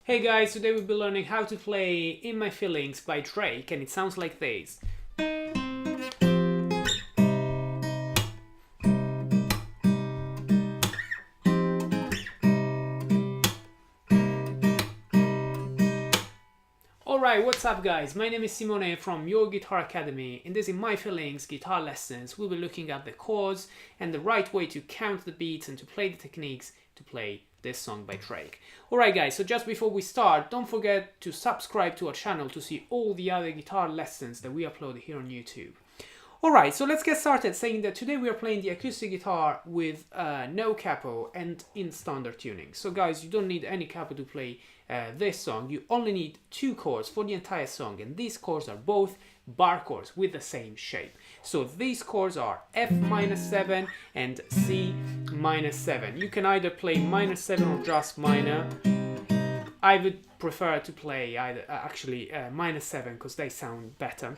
Hey guys, today we'll be learning how to play In My Feelings by Drake, and it sounds like this. Alright, what's up guys? My name is Simone from Your Guitar Academy. In this In My Feelings guitar lessons, we'll be looking at the chords and the right way to count the beats and to play the techniques to play this song by Drake. Alright guys, so just before we start, don't forget to subscribe to our channel to see all the other guitar lessons that we upload here on YouTube. Alright, so let's get started saying that today we are playing the acoustic guitar with no capo and in standard tuning. So guys, you don't need any capo to play this song. You only need two chords for the entire song, and these chords are both bar chords with the same shape. So these chords are F-7 and C-7. You can either play -7 or just minor. I would prefer to play either -7 because they sound better.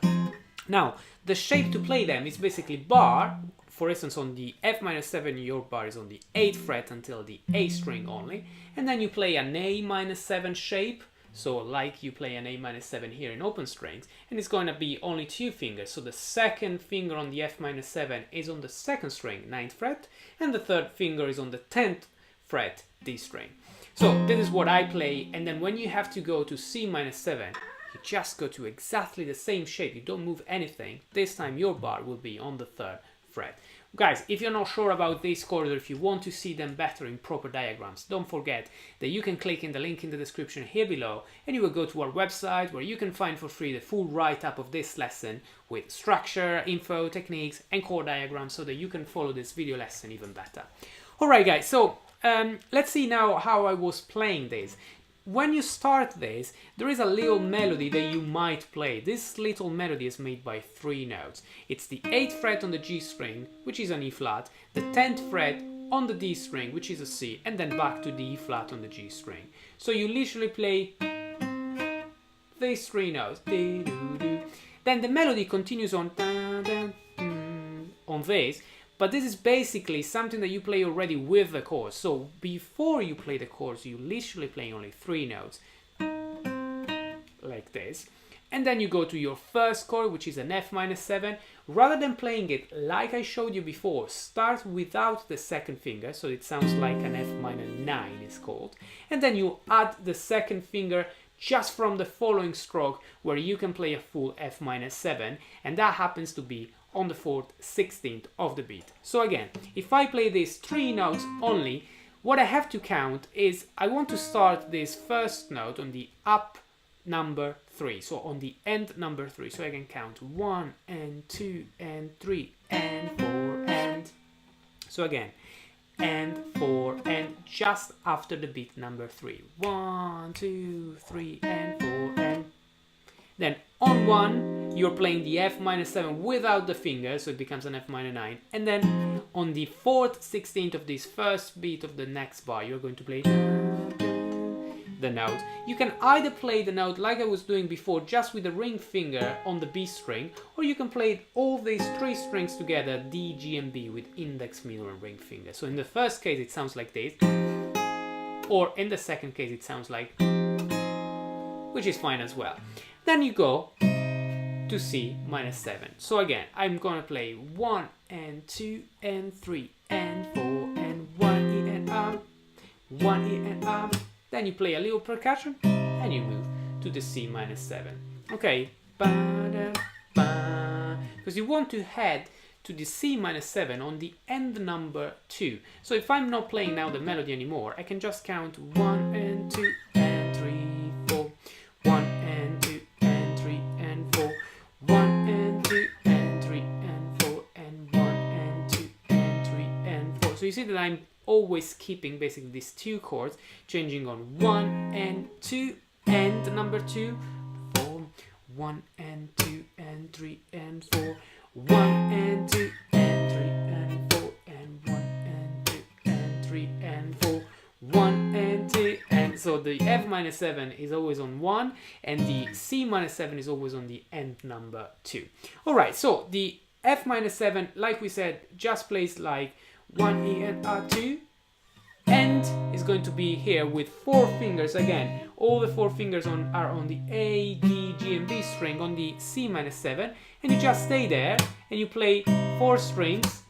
Now, the shape to play them is basically bar. For instance, on the F-7, your bar is on the 8th fret until the A string only. And then you play an A-7 shape. So like you play an A-7 here in open strings. And it's going to be only two fingers. So the second finger on the F-7 is on the 2nd string, 9th fret. And the third finger is on the 10th fret, D string. So this is what I play. And then when you have to go to C-7, you just go to exactly the same shape. You don't move anything. This time your bar will be on the 3rd fret. Guys, if you're not sure about these chords or if you want to see them better in proper diagrams, don't forget that you can click in the link in the description here below and you will go to our website where you can find for free the full write-up of this lesson with structure, info, techniques and chord diagrams so that you can follow this video lesson even better. Alright guys, so let's see now how I was playing this. When you start this, there is a little melody that you might play. This little melody is made by 3 notes. It's the 8th fret on the G string, which is an E flat, the 10th fret on the D string, which is a C, and then back to the E flat on the G string. So you literally play these 3 notes. Then the melody continues on this. But this is basically something that you play already with the chords. So before you play the chords, you literally play only 3 notes, like this. And then you go to your first chord, which is an F-7. Rather than playing it like I showed you before, start without the second finger, so it sounds like an F-9 is called. And then you add the second finger just from the following stroke, where you can play a full F-7, and that happens to be on the 4th 16th of the beat. So again, if I play these 3 notes only, what I have to count is I want to start this first note on the up number 3, so on the end number 3, so I can count 1 and 2 and 3 and 4 and so again, and 4 and just after the beat number 3, 1 2 3 and 4 and then on 1 you're playing the F-7 without the finger, so it becomes an F-9, and then on the 4th 16th of this first beat of the next bar you're going to play the note. You can either play the note like I was doing before just with the ring finger on the B string, or you can play all these 3 strings together, D, G and B, with index, middle and ring finger. So in the first case it sounds like this, or in the second case it sounds like, which is fine as well. Then you go to C-7. So again, I'm gonna play 1 and 2 and 3 and 4 and 1 E and up, 1 E and up. Then you play a little percussion and you move to the C-7. Okay, because you want to head to the C-7 on the end number 2. So if I'm not playing now the melody anymore, I can just count 1 and 2 and 3, 4, 1 and 2 and 3 and 4, 1 and 2 and 3 and 4, and 1 and 2 and 3 and 4. So you see that I'm always keeping basically these 2 chords, changing on 1 and 2 and number 2, 4, 1 and 2 and 3 and 4, 1 and 2 and 3 and 4, and 1 and 2 and 3 and 4, 1 and 2 and so the F-7 is always on 1 and the C-7 is always on the end number 2. Alright, so the F-7, like we said, just plays like 1 E and R2, and is going to be here with 4 fingers again. All the 4 fingers are on the A, D, G and B string on the C-7, and you just stay there and you play 4 strings,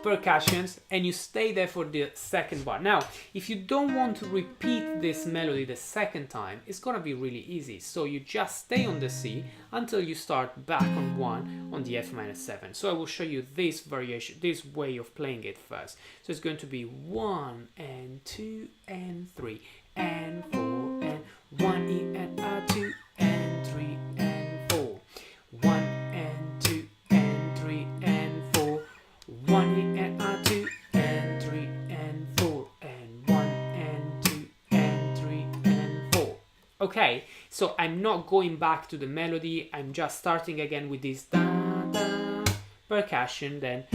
percussions, and you stay there for the second bar. Now, if you don't want to repeat this melody the second time, it's gonna be really easy. So you just stay on the C until you start back on 1 on the F-7. So I will show you this variation, this way of playing it first. So it's going to be 1 and 2 and 3 and 4 and 1 E and A2 and 3 and 4, 1 and 2 and 3 and 4, 1 E and A2 and 3 and 4 and 1 and 2 and 3 and 4. Okay, so I'm not going back to the melody, I'm just starting again with this da da percussion, then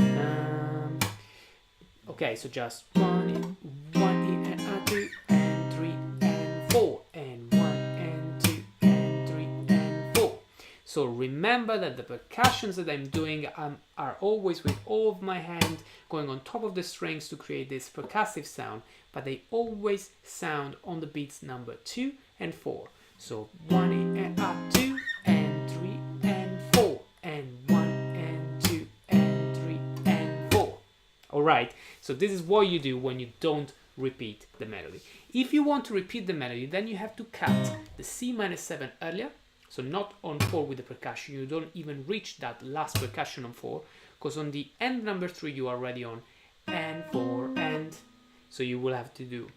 okay, so just 1 E and A2 and 3 and 4 and 1 and 2 and 3 and 4. So remember that the percussions that I'm doing are always with all of my hand going on top of the strings to create this percussive sound, but they always sound on the beats number 2 and 4. So 1 and A2 and 3 and 4 and 1 and 2 and 3 and 4. Alright, so this is what you do when you don't repeat the melody. If you want to repeat the melody, then you have to cut the C-7 earlier, so not on 4 with the percussion. You don't even reach that last percussion on 4, because on the end number 3 you are already on and 4 and, so you will have to do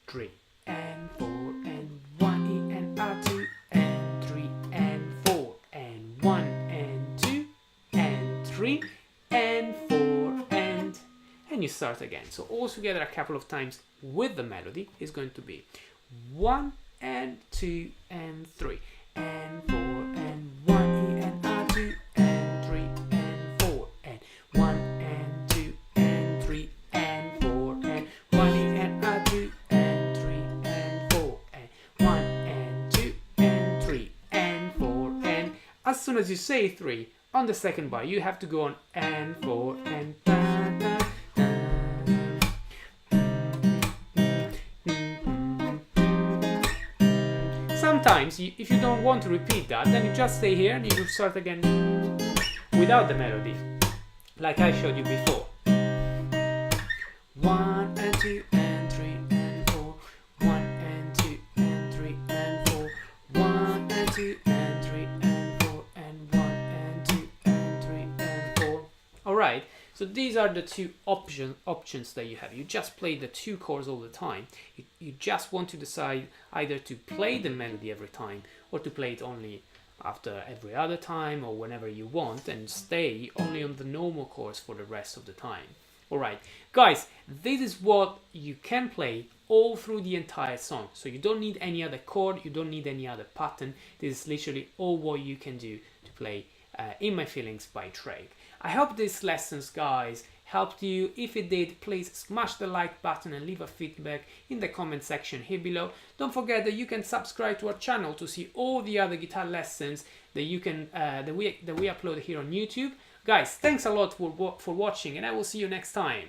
3 and 4 and 1 E and A2 and 3 and 4 and 1 and 2 and 3 and 4 and you start again. So all together a couple of times with the melody is going to be 1 and 2 and 3 and 4 and 1 E and A2 and 3 and 4 and 1 and 2 and 3 and 4 and 1 E and A2 and 3 and 4 and 1 and 2 and 3 and 4 and as soon as you say 3 on the second bar you have to go on and 4 and da, da, sometimes, if you don't want to repeat that, then you just stay here and you will start again without the melody, like I showed you before. 1 and 2 and 3 and 4, 1 and 2 and 3 and 4, 1 and 2 and 3 and 4, and 1 and 2 and 3 and 4. Alright, so these are the two options that you have. You just play the 2 chords all the time. You just want to decide either to play the melody every time or to play it only after every other time or whenever you want and stay only on the normal chords for the rest of the time. Alright, guys, this is what you can play all through the entire song. So you don't need any other chord, you don't need any other pattern. This is literally all what you can do to play In My Feelings by Drake. I hope these lessons, guys, helped you. If it did, please smash the like button and leave a feedback in the comment section here below. Don't forget that you can subscribe to our channel to see all the other guitar lessons that you can that we upload here on YouTube. Guys, thanks a lot for watching, and I will see you next time.